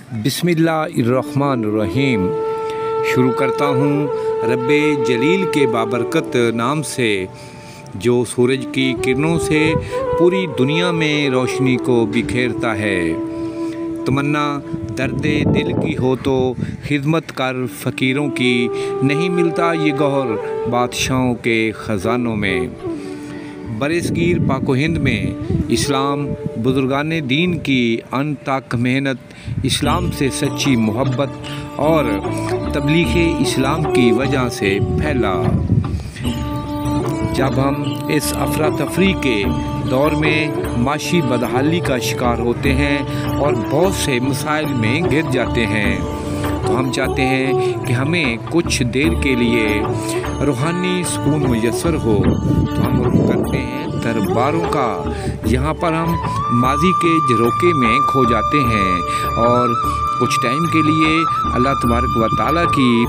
बिस्मिल्लाहिर्रहमानिर्रहीम। शुरू करता हूँ रब्बे जलील के बाबरकत नाम से, जो सूरज की किरणों से पूरी दुनिया में रोशनी को बिखेरता है। तमन्ना दर्दे दिल की हो तो खिदमत कर फ़कीरों की, नहीं मिलता ये गौहर बादशाहों के ख़जानों में। बरसगीर पाको हिंद में इस्लाम बुजुर्गाने दीन की अनतक मेहनत, इस्लाम से सच्ची मोहब्बत और तबलीग इस्लाम की वजह से फैला। जब हम इस अफरा तफरी के दौर में माशी बदहाली का शिकार होते हैं और बहुत से मसाइल में घिर जाते हैं, तो हम चाहते हैं कि हमें कुछ देर के लिए रूहानी सुकून मुयस्सर हो, तो हम रुख करते हैं दरबारों का। यहाँ पर हम माजी के झरोके में खो जाते हैं और कुछ टाइम के लिए अल्लाह तबारक व तआला की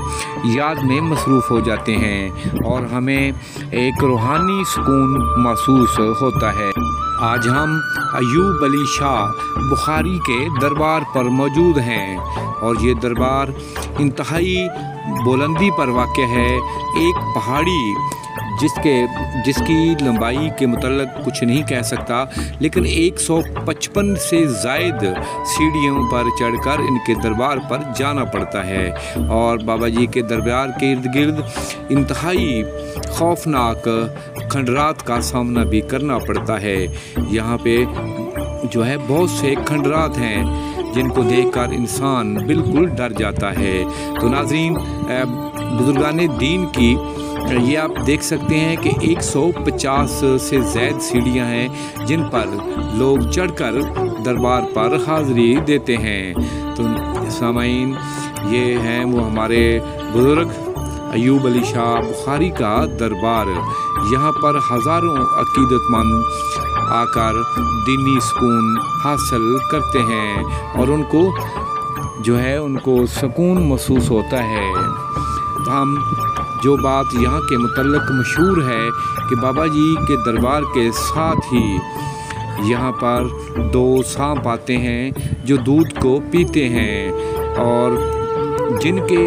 याद में मसरूफ़ हो जाते हैं और हमें एक रूहानी सुकून महसूस होता है। आज हम अयूब अली शाह बुखारी के दरबार पर मौजूद हैं और ये दरबार इंतहाई बुलंदी पर वाक़ है। एक पहाड़ी जिसकी लंबाई के मुतल्लिक़ कुछ नहीं कह सकता, लेकिन 155 से ज़ायद सीढ़ियों पर चढ़कर इनके दरबार पर जाना पड़ता है और बाबा जी के दरबार के इर्द गिर्द इंतहाई खौफनाक खंडरात का सामना भी करना पड़ता है। यहाँ पे जो है बहुत से खंडरात हैं जिनको देखकर इंसान बिल्कुल डर जाता है। तो नाज़रीन, बुजुर्गाने दीन की ये आप देख सकते हैं कि 150 से ज़ायद सीढ़ियाँ हैं जिन पर लोग चढ़कर दरबार पर हाज़री देते हैं। तो सामाईन, ये हैं वो हमारे बुज़ुर्ग अयूब अली शाह बुखारी का दरबार। यहाँ पर हज़ारों अकीदतमंद आकर दीनी सुकून हासिल करते हैं और उनको जो है उनको सुकून महसूस होता है। तो हम जो बात यहाँ के मुतल्लिक़ मशहूर है कि बाबा जी के दरबार के साथ ही यहाँ पर 2 सांप आते हैं जो दूध को पीते हैं और जिनके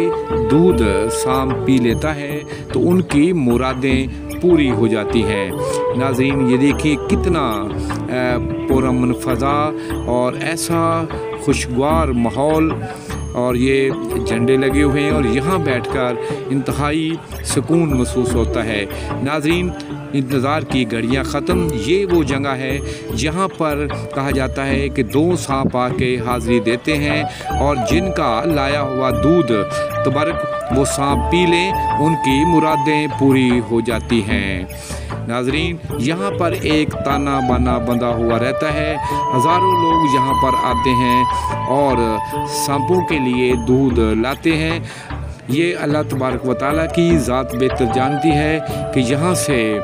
दूध सांप पी लेता है तो उनकी मुरादें पूरी हो जाती हैं। नाज़रीन, ये देखिए कितना पुरअमन फ़ज़ा और ऐसा खुशगवार माहौल, और ये झंडे लगे हुए हैं और यहाँ बैठकर इंतहाई सुकून महसूस होता है। नाज़रीन, इंतज़ार की घड़ियाँ ख़त्म। ये वो जगह है जहाँ पर कहा जाता है कि 2 सांप आके हाज़री देते हैं और जिनका लाया हुआ दूध तबरक वो सांप पी लें, उनकी मुरादें पूरी हो जाती हैं। नाज़रीन, यहाँ पर एक ताना बाना बंधा हुआ रहता है। हज़ारों लोग यहाँ पर आते हैं और सांपों के लिए दूध लाते हैं। ये अल्लाह तबारक व तआला की ज़ात बेहतर जानती है कि यहाँ से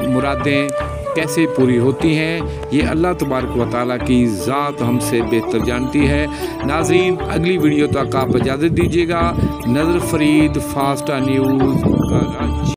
मुरादें कैसे पूरी होती हैं। ये अल्लाह तबारक व तआला की ज़ात हमसे बेहतर जानती है। नाज़रीन, अगली वीडियो तक आप इजाज़त दीजिएगा। नज़र फरीद, फास्ट न्यूज़।